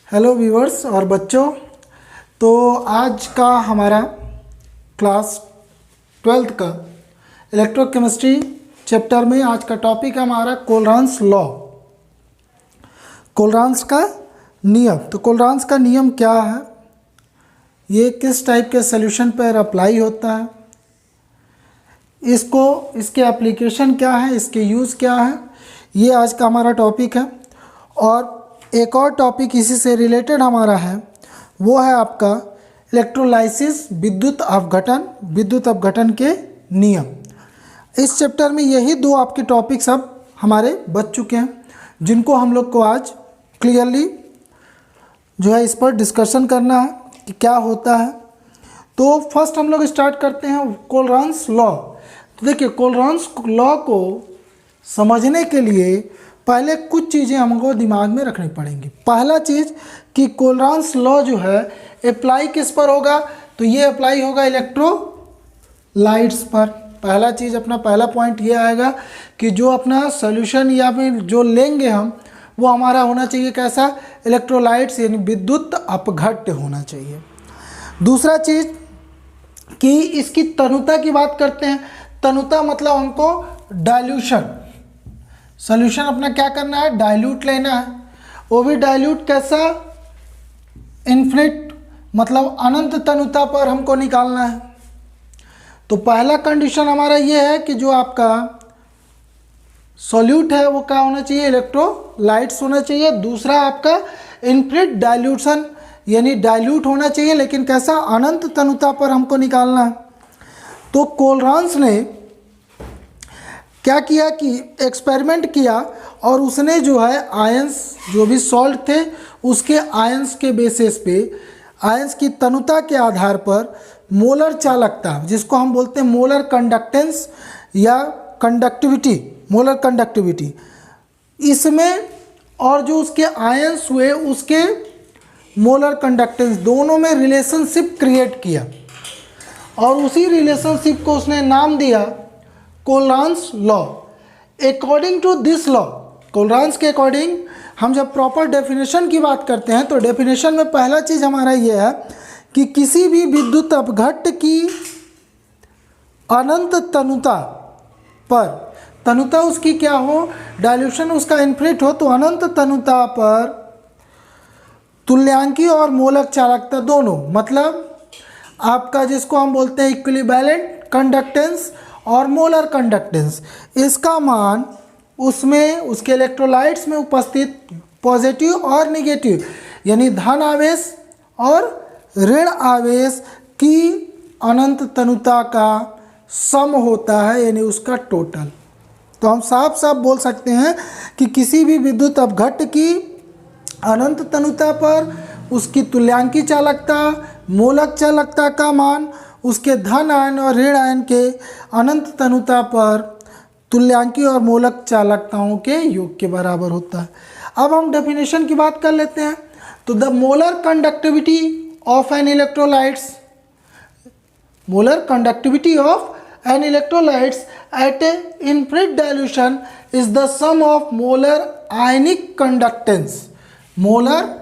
Hello viewers और बच्चों। तो आज का हमारा क्लास 12th का इलेक्ट्रोकेमिस्ट्री चैप्टर में आज का टॉपिक है हमारा कोलरांस लॉ, कोलरांस का नियम। तो कोलरांस का नियम क्या है, ये किस टाइप के सॉल्यूशन पर अप्लाई होता है, इसके एप्लीकेशन क्या है, इसके यूज़ क्या है, ये आज का हमारा टॉपिक है। और एक और टॉपिक इसी से रिलेटेड हमारा है, वो है आपका इलेक्ट्रोलाइसिस, विद्युत अपघटन के नियम। इस चैप्टर में यही दो आपके टॉपिक्स अब हमारे बच चुके हैं, जिनको हम लोग को आज क्लियरली जो है इस पर डिस्कशन करना है कि क्या होता है। तो फर्स्ट हम लोग स्टार्ट करते हैं कोलरांस लॉ। तो देखिए, कोलरांस लॉ को समझने के लिए पहले कुछ चीज़ें हमको दिमाग में रखनी पड़ेंगी। पहला चीज़ कि कोलरांस लॉ जो है अप्लाई किस पर होगा, तो ये अप्लाई होगा इलेक्ट्रोलाइट्स पर। पहला चीज़, अपना पहला पॉइंट ये आएगा कि जो अपना सॉल्यूशन या फिर जो लेंगे हम, वो हमारा होना चाहिए कैसा, इलेक्ट्रोलाइट्स यानी विद्युत अपघट्य होना चाहिए। दूसरा चीज़ कि इसकी तनुता की बात करते हैं। तनुता मतलब हमको डाइल्यूशन, सॉल्यूशन अपना क्या करना है, डाइल्यूट लेना है। वो भी डाइल्यूट कैसा, इन्फिनिट मतलब अनंत तनुता पर हमको निकालना है। तो पहला कंडीशन हमारा ये है कि जो आपका सॉल्यूट है वो क्या होना चाहिए, इलेक्ट्रोलाइट्स होना चाहिए। दूसरा आपका इन्फिनिट डाइल्यूशन यानी डाइल्यूट होना चाहिए, लेकिन कैसा, अनंत तनुता पर हमको निकालना है। तो कोलरांस ने क्या किया कि एक्सपेरिमेंट किया और उसने जो है आयंस जो भी सॉल्ट थे उसके आयंस के बेसिस पे, आयंस की तनुता के आधार पर मोलर चालकता, जिसको हम बोलते हैं मोलर कंडक्टेंस या कंडक्टिविटी, मोलर कंडक्टिविटी, इसमें और जो उसके आयंस हुए उसके मोलर कंडक्टेंस दोनों में रिलेशनशिप क्रिएट किया। और उसी रिलेशनशिप को उसने नाम दिया Kohlrausch law. According to this law, Kohlrausch के अकॉर्डिंग हम जब प्रॉपर डेफिनेशन की बात करते हैं तो डेफिनेशन में पहला चीज़ हमारा ये है कि किसी भी विद्युत अपघट्य की अनंत तनुता पर, तनुता उसकी क्या हो, डाइल्यूशन उसका इन्फिनिट हो, तो अनंत तनुता पर तुल्यांकी और मोलक चालकता दोनों, मतलब आपका जिसको हम बोलते हैं इक्विलिब्रेंट कंडक्टेंस और मोलर कंडक्टेंस, इसका मान उसमें उसके इलेक्ट्रोलाइट्स में उपस्थित पॉजिटिव और नेगेटिव यानी धन आवेश और ऋण आवेश की अनंत तनुता का सम होता है, यानी उसका टोटल। तो हम साफ साफ बोल सकते हैं कि किसी भी विद्युत अपघट्य की अनंत तनुता पर उसकी तुल्यांकी चालकता, मोलक चालकता का मान उसके धन आयन और ऋण आयन के अनंत तनुता पर तुल्यांकी और मोलक चालकताओं के योग के बराबर होता है। अब हम डेफिनेशन की बात कर लेते हैं। तो the molar conductivity of an electrolytes, molar conductivity of an electrolytes at a infinite dilution is the sum of molar ionic conductance, molar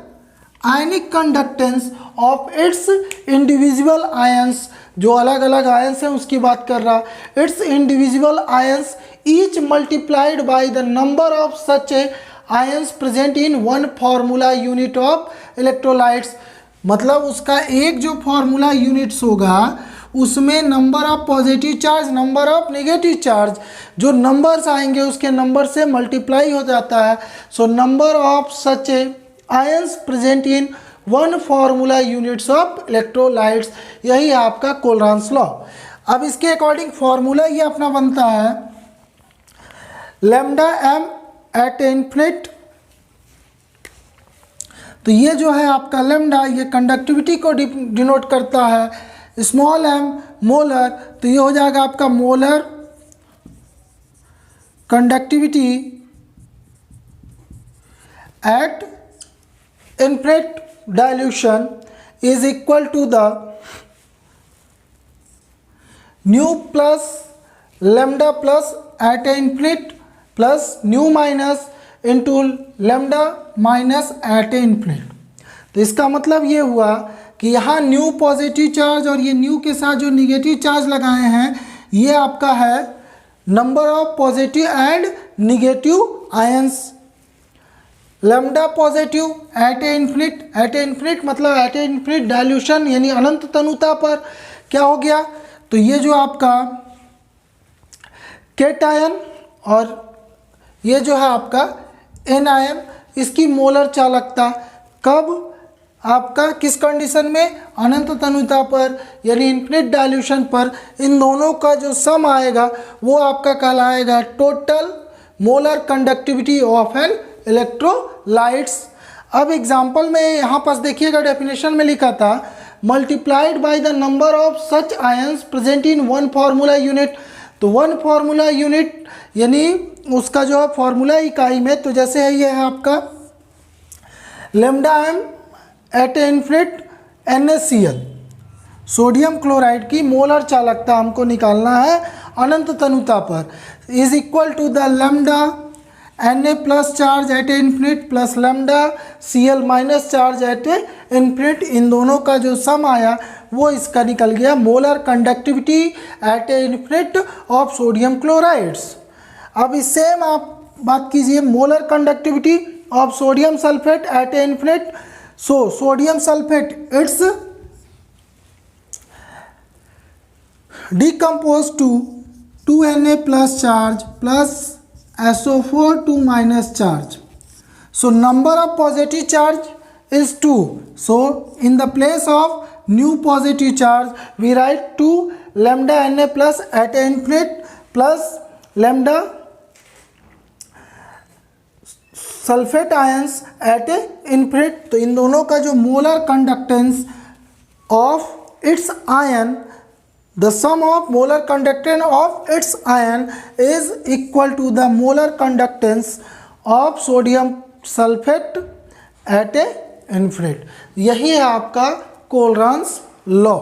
ionic conductance of its individual ions, जो अलग अलग आयंस हैं उसकी बात कर रहा, its individual ions each multiplied by the number of such a ions present in one formula unit of electrolytes. मतलब उसका एक जो फार्मूला यूनिट्स होगा उसमें number of positive charge, number of negative charge, जो नंबर्स आएंगे उसके नंबर से मल्टीप्लाई हो जाता है। So number of such a ions present in one formula units of electrolytes, यही है आपका कोलरांस लॉ। अब इसके अकॉर्डिंग फार्मूला ये अपना बनता है लैम्डा एम एट इन्फिनिट। तो ये जो है आपका लैम्डा, ये कंडक्टिविटी को डिनोट करता है। स्मॉल एम मोलर, तो ये हो जाएगा आपका molar conductivity at infinite dilution is equal to the nu plus lambda plus at infinite plus nu minus into lambda minus at infinite। तो इसका मतलब ये हुआ कि यहाँ न्यू पॉजिटिव चार्ज और ये न्यू के साथ जो निगेटिव चार्ज लगाए हैं ये आपका है number of positive and negative ions. Lambda positive at a infinite मतलब एट ए इन्फिनिट डाइल्यूशन यानी अनंत तनुता पर क्या हो गया, तो ये जो आपका केटायन और ये जो है आपका एनायन, इसकी मोलर चालकता कब आपका किस कंडीशन में, अनंत तनुता पर यानी इन्फिनिट डाइल्यूशन पर, इन दोनों का जो सम आएगा वो आपका कहलाएगा total molar conductivity of an electrolytes. अब एग्जांपल में यहाँ पास देखिएगा डेफिनेशन में लिखा था multiplied by the number of such ions present in one formula unit. तो वन फार्मूला यूनिट यानी उसका जो है फार्मूला इकाई में, तो जैसे है ये है आपका lambda M at infinite NaCl, sodium chloride की मोलर चालकता हमको निकालना है अनंत तनुता पर, is equal to the lambda Na plus charge at infinite plus lambda Cl minus charge at infinite. इन दोनों का जो सम आया वो इसका निकल गया molar conductivity at infinite of sodium chlorides. अब इस सेम आप बात कीजिए molar conductivity of sodium sulphate at infinite. So sodium sulphate it's decompose to 2Na plus charge plus SO4 2 minus charge. So number of positive charge is 2. So in the place of new positive charge we write 2 lambda Na plus at infinite plus lambda sulphate ions at infinite. तो इन दोनों का जो molar conductance of its ion, the sum of molar conductance of its ion is equal to the molar conductance of sodium sulfate at a infinite। यही है आपका कोलरांस law.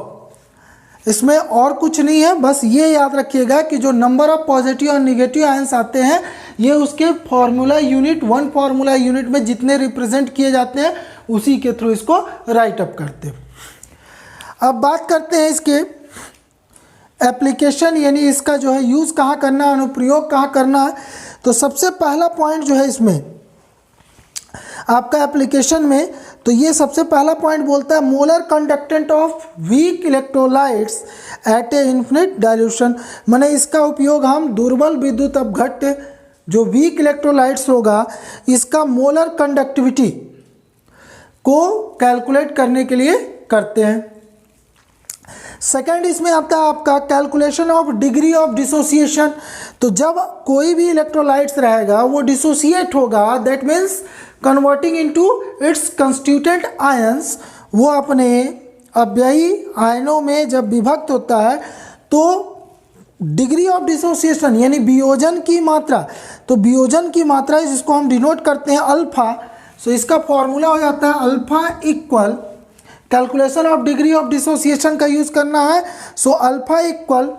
इसमें और कुछ नहीं है, बस ये याद रखिएगा कि जो नंबर ऑफ पॉजिटिव और निगेटिव आयंस आते हैं ये उसके formula unit, one formula unit में जितने रिप्रेजेंट किए जाते हैं उसी के थ्रू इसको राइट अप करते हैं। अब बात करते हैं इसके एप्लीकेशन, यानी इसका जो है यूज़ कहाँ करना है, अनुप्रयोग कहाँ करना है। तो सबसे पहला पॉइंट जो है इसमें आपका एप्लीकेशन में, तो ये सबसे पहला पॉइंट बोलता है molar conductant of weak electrolytes at a infinite dilution. माने इसका उपयोग हम दुर्बल विद्युत अपघट्य जो वीक इलेक्ट्रोलाइट्स होगा इसका मोलर कंडक्टिविटी को कैलकुलेट करने के लिए करते हैं। सेकेंड इसमें आता है आपका calculation of degree of dissociation. तो जब कोई भी इलेक्ट्रोलाइट्स रहेगा वो डिसोसिएट होगा, that means converting into its constituent ions, वो अपने अव्ययी आयनों में जब विभक्त होता है तो डिग्री ऑफ डिसोसिएशन यानी वियोजन की मात्रा, तो वियोजन की मात्रा जिसको हम डिनोट करते हैं अल्फा। सो इसका फॉर्मूला हो जाता है alpha equal, calculation of degree of dissociation का यूज करना है। So alpha equal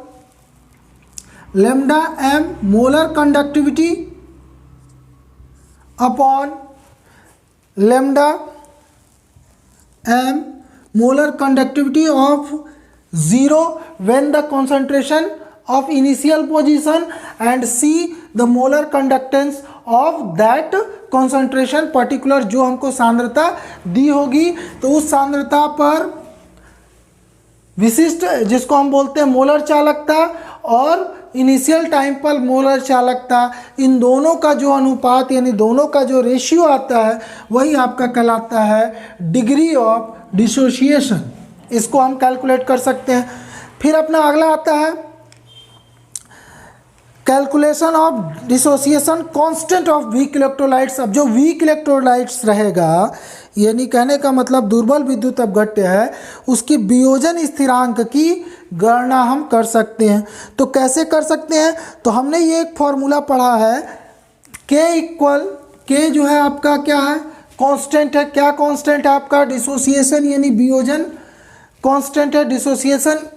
lambda M molar conductivity upon lambda M molar conductivity of 0 when the concentration of initial position and C the molar conductance of that concentration particular जो हमको सांद्रता दी होगी, तो उस सांद्रता पर विशिष्ट जिसको हम बोलते हैं मोलर चालकता और इनिशियल टाइम पर मोलर चालकता, इन दोनों का जो अनुपात यानी दोनों का जो रेशियो आता है वही आपका कहलाता है डिग्री ऑफ डिसोसिएशन। इसको हम कैलकुलेट कर सकते हैं। फिर अपना अगला आता है calculation of dissociation constant of weak electrolytes. अब जो वीक इलेक्ट्रोलाइट्स रहेगा यानी कहने का मतलब दुर्बल विद्युत अपघट्य है, उसकी वियोजन स्थिरांक की गणना हम कर सकते हैं। तो कैसे कर सकते हैं, तो हमने ये एक फॉर्मूला पढ़ा है K इक्वल, K जो है आपका क्या है कांस्टेंट है। क्या कांस्टेंट है आपका, डिसोसिएशन यानी वियोजन कांस्टेंट है, डिसोसिएशन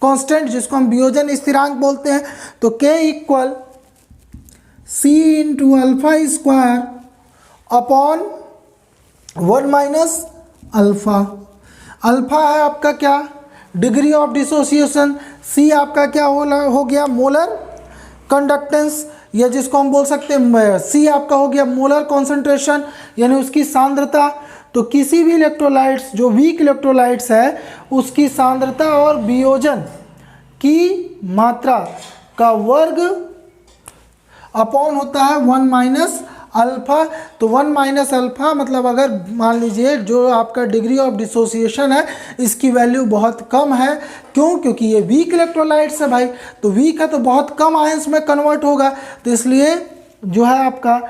कांस्टेंट जिसको हम वियोजन स्थिरांक बोलते हैं। तो K equal C into alpha square upon 1 minus alpha. Alpha है आपका क्या, डिग्री ऑफ डिसोसिएशन। सी आपका क्या हो गया, मोलर कंडक्टेंस, या जिसको हम बोल सकते हैं सी आपका हो गया मोलर कॉन्सेंट्रेशन, यानी उसकी सांद्रता। तो किसी भी इलेक्ट्रोलाइट्स जो वीक इलेक्ट्रोलाइट्स है उसकी सांद्रता और वियोजन की मात्रा का वर्ग अपॉन होता है 1 माइनस अल्फा। तो 1 माइनस अल्फा मतलब अगर मान लीजिए जो आपका डिग्री ऑफ डिसोसिएशन है इसकी वैल्यू बहुत कम है, क्यों, क्योंकि ये वीक इलेक्ट्रोलाइट्स है भाई, तो वीक है तो बहुत कम आयंस में कन्वर्ट होगा, तो इसलिए जो है आपका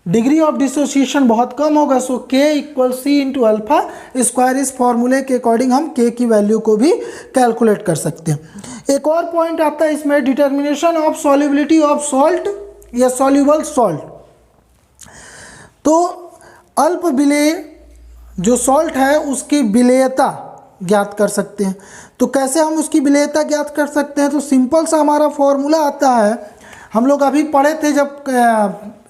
डिग्री ऑफ डिसोसिएशन बहुत कम होगा। So K equal C into alpha square, इस फॉर्मूले के अकॉर्डिंग हम के की वैल्यू को भी कैलकुलेट कर सकते हैं। एक और पॉइंट आता है इसमें, determination of solubility of salt या सॉल्युबल सॉल्ट। तो अल्प विलेय जो सॉल्ट है उसकी विलेयता ज्ञात कर सकते हैं। तो कैसे हम उसकी विलेयता ज्ञात कर सकते हैं, तो सिंपल सा हमारा फॉर्मूला आता है, हम लोग अभी पढ़े थे जब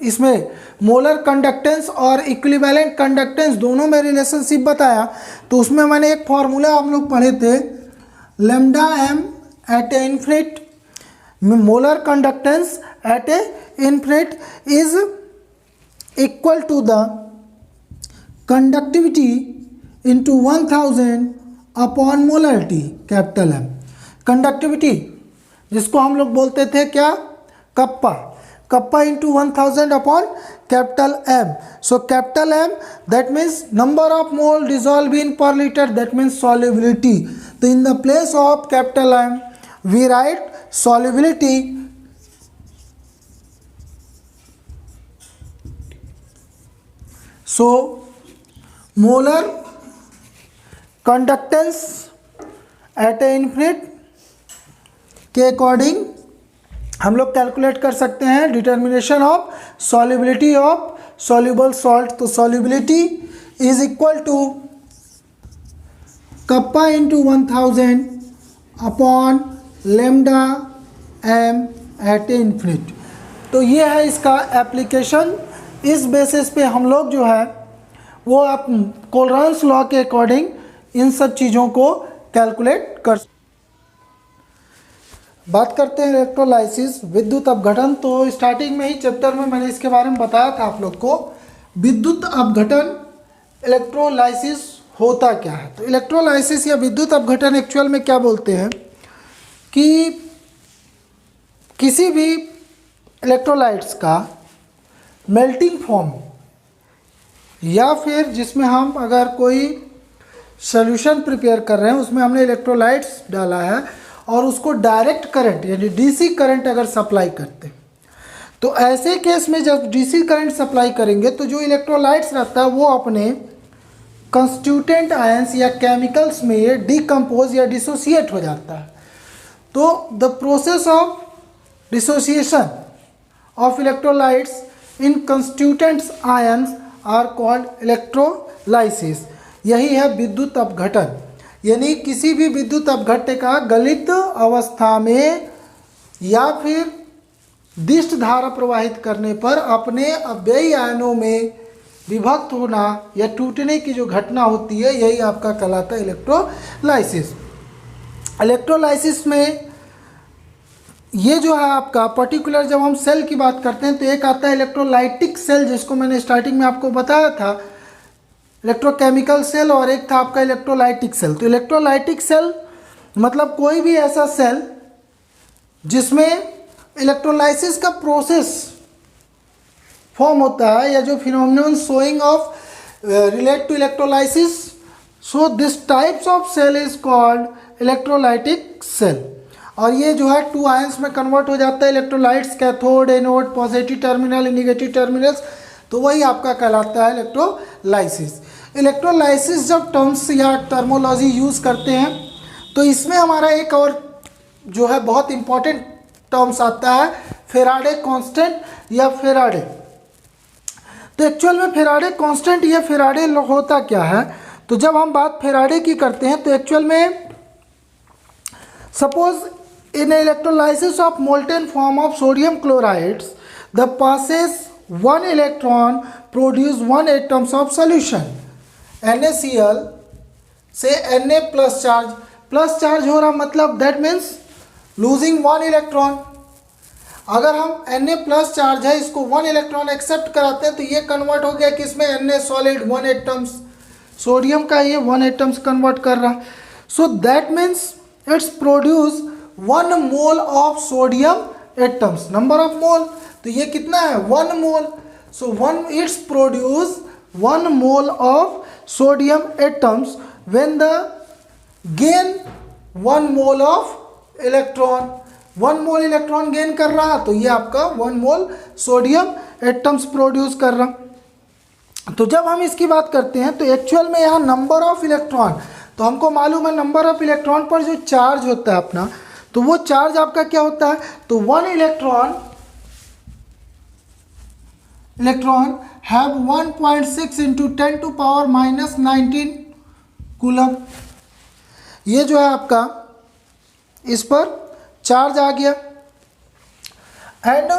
इसमें मोलर कंडक्टेंस और इक्विवेलेंट कंडक्टेंस दोनों में रिलेशनशिप बताया, तो उसमें मैंने एक फॉर्मूला हम लोग पढ़े थे, lambda M at a infinite molar conductance at a infinite is equal to the conductivity into 1000 upon molarity capital M. Conductivity जिसको हम लोग बोलते थे क्या, kappa, kappa into 1000 upon capital M. So capital M that means number of mole dissolve in per litre, that means solubility. तो in the place of capital M we write solubility so molar conductance at a infinite के according हम लोग calculate कर सकते हैं determination of solubility of soluble salt. तो solubility is equal to kappa into 1000 upon lambda M at a infinite. तो ये है इसका एप्लीकेशन। इस बेसिस पे हम लोग जो है वो आप कोलरांस लॉ के अकॉर्डिंग इन सब चीज़ों को कैलकुलेट कर। बात करते हैं इलेक्ट्रोलाइसिस, विद्युत अपघटन। तो स्टार्टिंग में ही चैप्टर में मैंने इसके बारे में बताया था आप लोग को, विद्युत अपघटन इलेक्ट्रोलाइसिस होता क्या है। तो इलेक्ट्रोलाइसिस या विद्युत अपघटन एक्चुअल में क्या बोलते हैं कि किसी भी इलेक्ट्रोलाइट्स का मेल्टिंग फॉर्म या फिर जिसमें हम अगर कोई सॉल्यूशन प्रिपेयर कर रहे हैं उसमें हमने इलेक्ट्रोलाइट्स डाला है और उसको डायरेक्ट करंट यानी डीसी करंट अगर सप्लाई करते हैं, तो ऐसे केस में जब डीसी करंट सप्लाई करेंगे तो जो इलेक्ट्रोलाइट्स रहता है वो अपने कंस्टिट्यूटेंट आयंस या केमिकल्स में डिकम्पोज या डिसोसिएट हो जाता है। तो the process of dissociation of electrolytes in constituents ions are called electrolysis. यही है विद्युत अपघटन, यानी किसी भी विद्युत अपघट्य का गलित अवस्था में या फिर दिष्ट धारा प्रवाहित करने पर अपने अव्ययी आयनों में विभक्त होना या टूटने की जो घटना होती है यही आपका कहलाता है इलेक्ट्रोलाइसिस। इलेक्ट्रोलाइसिस में ये जो है आपका पर्टिकुलर जब हम सेल की बात करते हैं तो एक आता है इलेक्ट्रोलाइटिक सेल, जिसको मैंने स्टार्टिंग में आपको बताया था, इलेक्ट्रोकेमिकल सेल, और एक था आपका इलेक्ट्रोलाइटिक सेल। तो इलेक्ट्रोलाइटिक सेल मतलब कोई भी ऐसा सेल जिसमें इलेक्ट्रोलाइसिस का प्रोसेस फॉर्म होता है या जो phenomenon showing of relate to electrolysis, so this types of cell is called electrolytic cell. और ये जो है 2 आयंस में कन्वर्ट हो जाता है electrolytes, cathode, anode, positive terminal, negative terminals, तो वही आपका कहलाता है इलेक्ट्रोलाइसिस। इलेक्ट्रोलाइसिस जब टर्म्स या टर्मोलॉजी यूज़ करते हैं तो इसमें हमारा एक और जो है बहुत इंपॉर्टेंट टर्म्स आता है फेराडे कांस्टेंट या फेराडे। तो एक्चुअल में फेराडे कांस्टेंट या फेराडे होता क्या है, तो जब हम बात फेराडे की करते हैं तो एक्चुअल में suppose in electrolysis of molten form of sodium chlorides, the passes one electron produce 1 atoms of solution NaCl से Na प्लस चार्ज हो रहा, मतलब दैट मीन्स लूजिंग 1 इलेक्ट्रॉन। अगर हम Na प्लस चार्ज है इसको 1 इलेक्ट्रॉन एक्सेप्ट कराते हैं तो ये कन्वर्ट हो गया किसमें, Na सॉलिड 1 एटम्स, सोडियम का ये 1 एटम्स कन्वर्ट कर रहा। So that means it's produce 1 mole of sodium atoms. Number of मोल तो ये कितना है, 1 मोल। सो 1 it's produce 1 mole of sodium atoms when the gain 1 mole of electron. 1 mole electron gain कर रहा तो ये आपका 1 मोल सोडियम एटम्स प्रोड्यूस कर रहा। तो जब हम इसकी बात करते हैं तो एक्चुअल में यहाँ नंबर ऑफ इलेक्ट्रॉन, तो हमको मालूम है नंबर ऑफ इलेक्ट्रॉन पर जो चार्ज होता है अपना, तो वो चार्ज आपका क्या होता है, तो 1 electron have 1.6 into 10 to power -19 coulomb. ये जो है आपका इस पर चार्ज आ गया एंड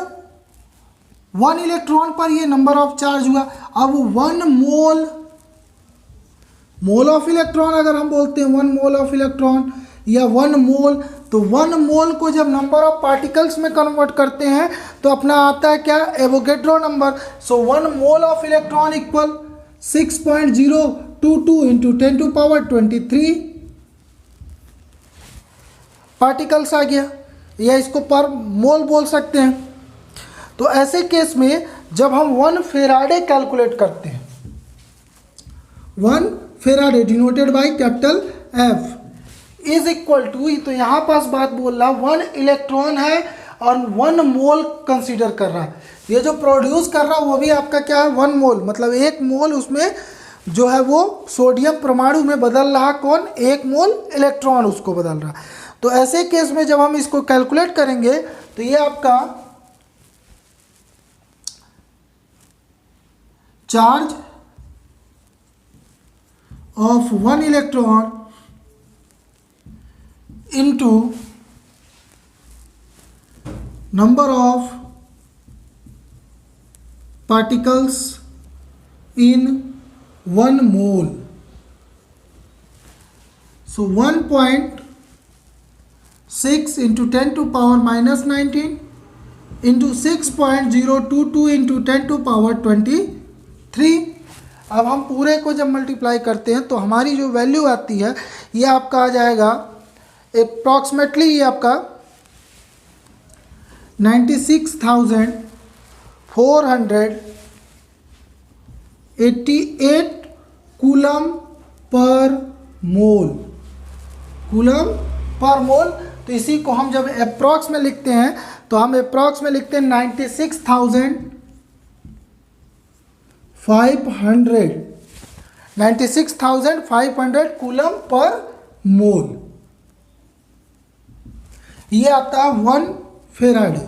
1 इलेक्ट्रॉन पर ये नंबर ऑफ चार्ज हुआ। अब 1 मोल ऑफ इलेक्ट्रॉन अगर हम बोलते हैं 1 मोल ऑफ इलेक्ट्रॉन या 1 मोल, तो 1 मोल को जब नंबर ऑफ पार्टिकल्स में कन्वर्ट करते हैं तो अपना आता है क्या, Avogadro number. So 1 mole of electron equal 6.022 into 10 to power 23 particles आ गया, या इसको पर मोल बोल सकते हैं। तो ऐसे केस में जब हम 1 फेराडे कैलकुलेट करते हैं, 1 faraday denoted by capital F is equal to, तो यहाँ पास बात बोल रहा 1 इलेक्ट्रॉन है और 1 मोल कंसीडर कर रहा। ये जो प्रोड्यूस कर रहा वो भी आपका क्या है, 1 मोल, मतलब 1 मोल उसमें जो है वो सोडियम परमाणु में बदल रहा, कौन, 1 मोल इलेक्ट्रॉन उसको बदल रहा। तो ऐसे केस में जब हम इसको कैलकुलेट करेंगे तो ये आपका charge of 1 electron into number of particles in 1 mole. So 1.6 into 10 to power -19 into 6.022 into 10 to power 23। अब हम पूरे को जब मल्टीप्लाई करते हैं तो हमारी जो वैल्यू आती है ये आपका आ जाएगा अप्रॉक्सीमेटली, ये आपका 96,488 कूलम पर मोल, कूलम पर मोल। तो इसी को हम जब अप्रॉक्स में लिखते हैं तो हम अप्रॉक्स में लिखते हैं 96,500 कूलम पर मोल। ये आता है 1 faraday,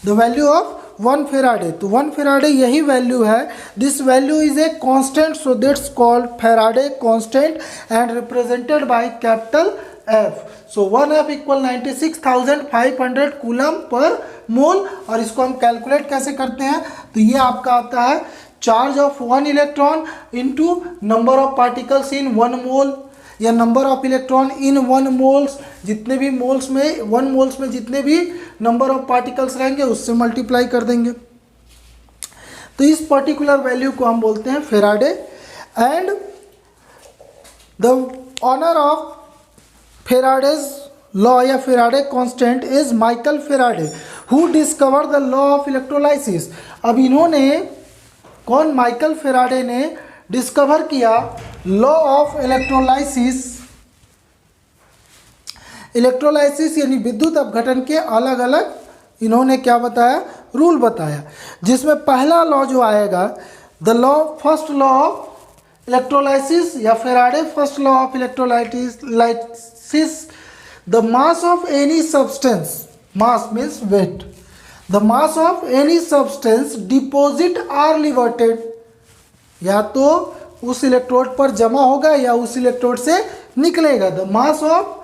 the value of 1 faraday. तो 1 फेराडे यही वैल्यू है। This value is a constant, so that's called Faraday constant and represented by capital F। सो 1F equal 96,500 coulomb per mole. और इसको हम कैलकुलेट कैसे करते हैं, तो ये आपका आता है charge of 1 electron into number of particles in 1 मोल, या number of electron in 1 moles, जितने भी मोल्स में 1 मोल्स में जितने भी नंबर ऑफ पार्टिकल्स रहेंगे उससे मल्टीप्लाई कर देंगे। तो इस पर्टिकुलर वैल्यू को हम बोलते हैं Faraday. And the honour of Faraday's law या Faraday constant is Michael Faraday, who discover the law of electrolysis. अब इन्होंने, कौन, माइकल फेराडे ने डिस्कवर किया लॉ ऑफ इलेक्ट्रोलाइसिस। इलेक्ट्रोलाइसिस यानी विद्युत अपघटन के अलग अलग इन्होंने क्या बताया, रूल बताया, जिसमें पहला लॉ जो आएगा, the law, first law of electrolysis या Faraday first law of electrolysis, the mass of any substance, mass means weight, the mass of any substance deposit or liberated, या तो उस इलेक्ट्रोड पर जमा होगा या उस इलेक्ट्रोड से निकलेगा। The mass of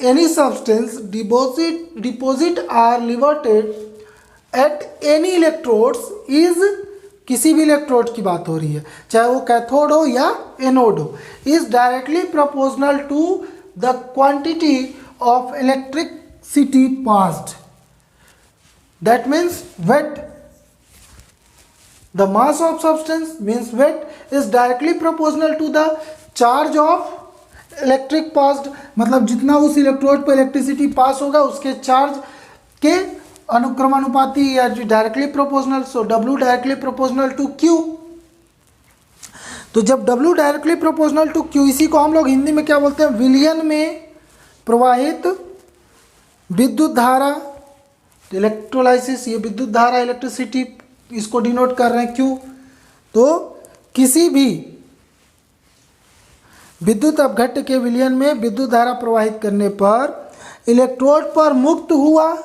any substance deposit or liberated at any electrodes is किसी भी इलेक्ट्रोड की बात हो रही है, चाहे वो कैथोड हो या एनोड हो, is directly proportional to the quantity of electricity passed. That means weight, the mass of substance means weight is directly proportional to the charge of electric passed. मतलब जितना उस इलेक्ट्रोड पर इलेक्ट्रिसिटी पास होगा उसके charge के अनुक्रमानुपाती या directly proportional. So W directly proportional to Q. तो जब W directly proportional to Q, इसी को हम लोग हिंदी में क्या बोलते हैं, विलयन में प्रवाहित विद्युत धारा. इलेक्ट्रोलाइसिस, ये विद्युत धारा इलेक्ट्रिसिटी, इसको डिनोट कर रहे हैं Q. तो किसी भी विद्युत अपघट्य के विलयन में विद्युत धारा प्रवाहित करने पर इलेक्ट्रोड पर मुक्त हुआ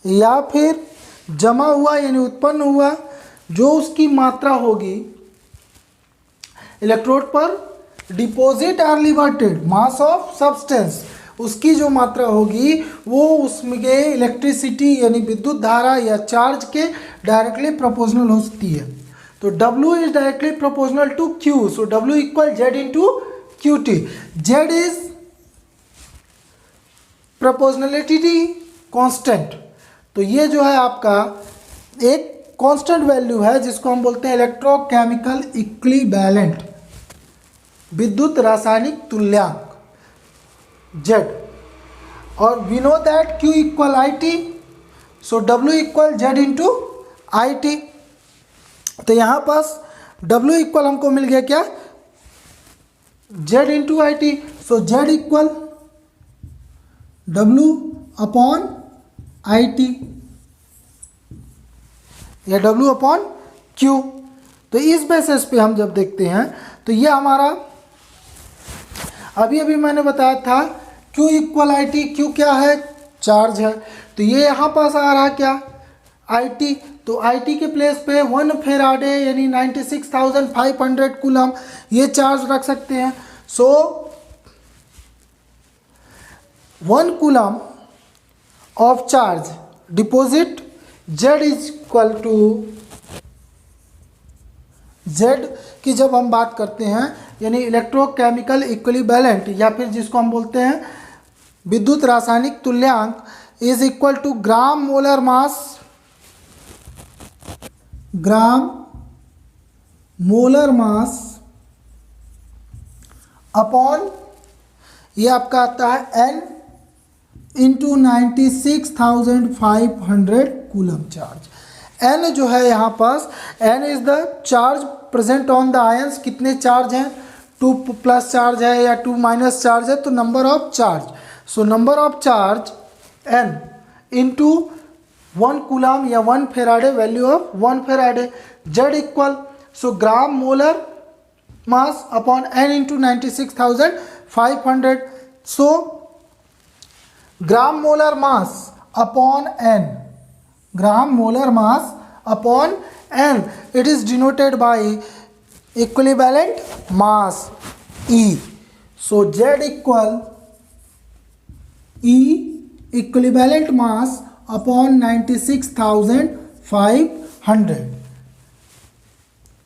या फिर जमा हुआ यानी उत्पन्न हुआ जो उसकी मात्रा होगी इलेक्ट्रोड पर, deposit or liberated mass of substance, उसकी जो मात्रा होगी वो उसमें इलेक्ट्रिसिटी यानी विद्युत धारा या चार्ज के डायरेक्टली प्रोपोर्शनल होती है. तो W is directly proportional to Q. So W equal Z into QT. Z is proportionality constant. तो ये जो है आपका एक कांस्टेंट वैल्यू है जिसको हम बोलते हैं इलेक्ट्रोकेमिकल इक्विवेलेंट, विद्युत रासायनिक तुल्यांक Z. और we know that Q equal IT. So W equal Z into IT. तो यहाँ पास W इक्वल हमको मिल गया क्या, Z into IT. So Z equal W upon IT या W अपॉन Q. तो इस बेसिस पे हम जब देखते हैं तो ये हमारा अभी अभी मैंने बताया था Q इक्वल IT. Q क्या है, चार्ज है. तो ये यहाँ पास आ रहा क्या, IT. तो IT के प्लेस पे 1 फेराडे यानी 96,500 कूलम ये चार्ज रख सकते हैं. So 1 coulomb of charge deposit Z is equal to Z की जब हम बात करते हैं यानी इलेक्ट्रोकेमिकल इक्विवेलेंट या फिर जिसको हम बोलते हैं विद्युत रासायनिक तुल्यांक is equal to gram molar mass, gram molar mass upon ये आपका आता है N into 96,500 coulomb charge. N जो है यहाँ पास N is the charge present on the ions. कितने चार्ज हैं, 2 प्लस चार्ज है या 2 माइनस चार्ज है, तो number of charge. So number of charge N into 1 coulomb या 1 Faraday, value of 1 Faraday. Z equal so gram molar mass upon N into 96,500. So gram molar mass upon N, gram molar mass upon N, it is denoted by equivalent mass E. So Z equal E equivalent mass upon 96,500.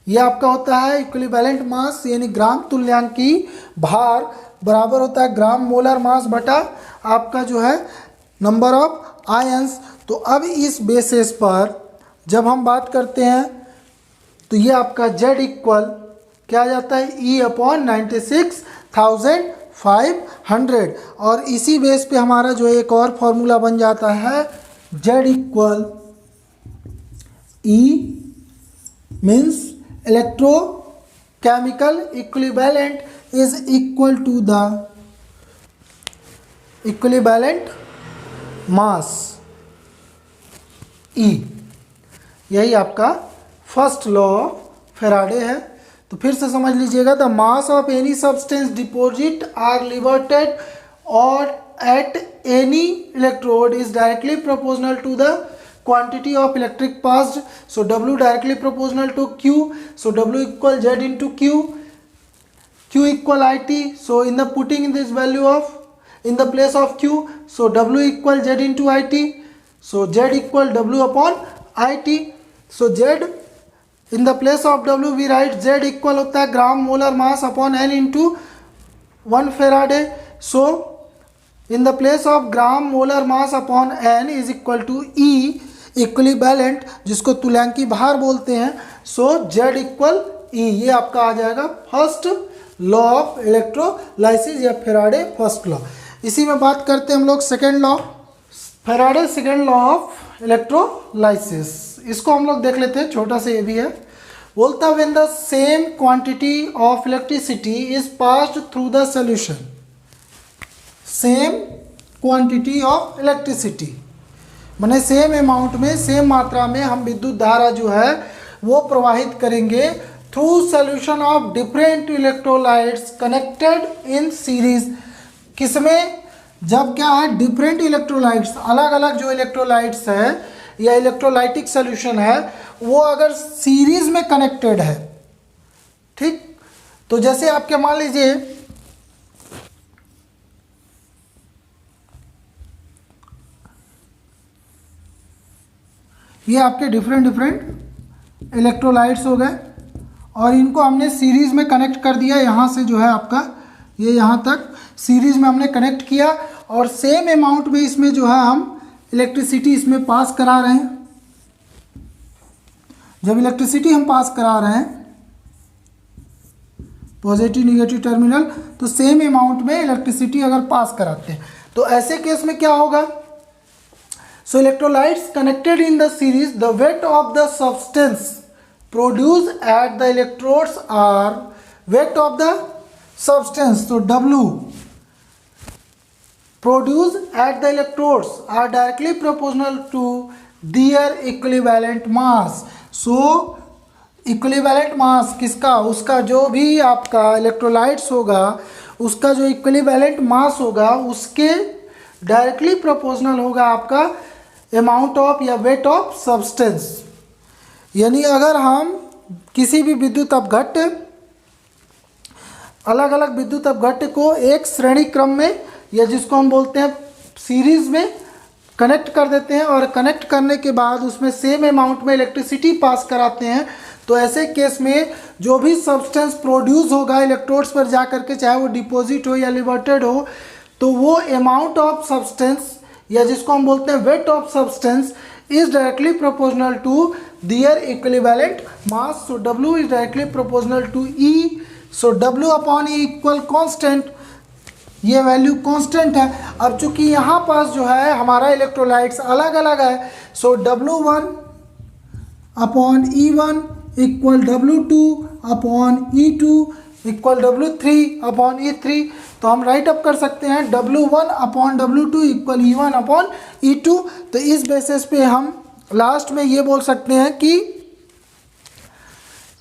ये आपका होता है equivalent mass यानी ग्राम तुल्यांक की भार बराबर होता है ग्राम मोलर मास बटा आपका जो है नंबर ऑफ आयंस. तो अब इस बेसिस पर जब हम बात करते हैं तो ये आपका Z इक्वल क्या आ जाता है, E अपॉन 96,500. और इसी बेस पे हमारा जो एक और फॉर्मूला बन जाता है Z equal E means electrochemical equivalent is equal to the equivalent mass E. यही आपका फर्स्ट लॉ ऑफ फेराडे है. तो फिर से समझ लीजिएगा, the mass of any substance deposit or liberated और at any electrode is directly proportional to the quantity of electric passed. So W directly proportional to Q. So W equal Z into Q. Q equal IT. So in the putting in this value of in the place of Q. So W equal Z into IT. So Z equal W upon IT. So Z in the place of W we write Z equal होता है gram molar mass upon N into 1 faraday. So in the place of gram molar mass upon N is equal to E equivalent, जिसको तुल्यांकी भार बोलते हैं। सो Z equal ई, ये आपका आ जाएगा फर्स्ट लॉ ऑफ इलेक्ट्रोलाइसिस या फेराडे फर्स्ट लॉ। इसी में बात करते हैं हम लोग second law, Faraday second law of electrolysis. इसको हम लोग देख लेते हैं, छोटा सा ये भी है। बोलता है when the same quantity of electricity is passed through the solution, same quantity of electricity माने सेम अमाउंट में, सेम मात्रा में हम विद्युत धारा जो है वो प्रवाहित करेंगे through solution of different electrolytes connected in series. किसमें? जब क्या है डिफरेंट इलेक्ट्रोलाइट्स, अलग अलग जो इलेक्ट्रोलाइट्स है या इलेक्ट्रोलाइटिक सॉल्यूशन है वो अगर सीरीज में कनेक्टेड है, ठीक। तो जैसे आपके मान लीजिए ये आपके डिफरेंट इलेक्ट्रोलाइट्स हो गए और इनको हमने सीरीज में कनेक्ट कर दिया। यहाँ से जो है आपका ये यहाँ तक सीरीज में हमने कनेक्ट किया और सेम अमाउंट में इसमें जो है हम इलेक्ट्रिसिटी इसमें पास करा रहे हैं। जब इलेक्ट्रिसिटी हम पास करा रहे हैं पॉजिटिव निगेटिव टर्मिनल, तो सेम अमाउंट में इलेक्ट्रिसिटी अगर पास कराते हैं तो ऐसे केस में क्या होगा? So electrolytes connected in the series, the weight of the substance produced at the electrodes are weight of the substance. So W produced at the electrodes are directly proportional to their equivalent mass. So equivalent mass किसका? उसका जो भी आपका electrolytes होगा उसका जो equivalent mass होगा उसके डायरेक्टली प्रोपोर्शनल होगा आपका अमाउंट ऑफ या वेट ऑफ सब्सटेंस। यानी अगर हम किसी भी विद्युत अपघट्य, अलग अलग विद्युत अपघट्य को एक श्रेणी क्रम में या जिसको हम बोलते हैं सीरीज में कनेक्ट कर देते हैं और कनेक्ट करने के बाद उसमें सेम अमाउंट में इलेक्ट्रिसिटी पास कराते हैं, तो ऐसे केस में जो भी सब्सटेंस प्रोड्यूस होगा इलेक्ट्रोड्स पर जा करके, चाहे वो डिपॉजिट हो या लिबर्टेड हो, तो वो अमाउंट ऑफ सब्सटेंस या जिसको हम बोलते हैं weight of substance is directly proportional to their equivalent mass. So W is directly proportional to E। So W upon E equal constant, ये वैल्यू कांस्टेंट है। अब चूंकि यहाँ पास जो है हमारा इलेक्ट्रोलाइट्स अलग अलग है, सो W1 upon E1 equal W2 upon E2 equal W3 upon E3। तो हम राइट अप कर सकते हैं W1 upon W2 equal E1 upon E2। तो इस बेसिस पे हम लास्ट में ये बोल सकते हैं कि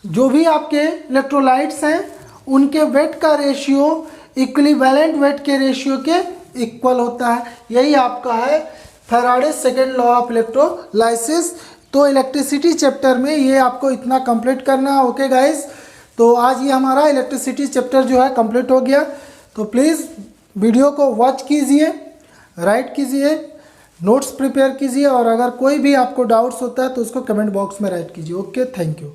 जो भी आपके इलेक्ट्रोलाइट्स हैं उनके वेट का रेशियो इक्विवेलेंट वेट के रेशियो के इक्वल होता है। यही आपका है Faraday second law of electrolysis. तो इलेक्ट्रिसिटी चैप्टर में ये आपको इतना कंप्लीट करना है। ओके गाइस, तो आज ये हमारा इलेक्ट्रिसिटी चैप्टर जो है कंप्लीट हो गया। तो प्लीज़ वीडियो को वॉच कीजिए, राइट कीजिए, नोट्स प्रिपेयर कीजिए और अगर कोई भी आपको डाउट्स होता है तो उसको कमेंट बॉक्स में राइट कीजिए। Okay, thank you.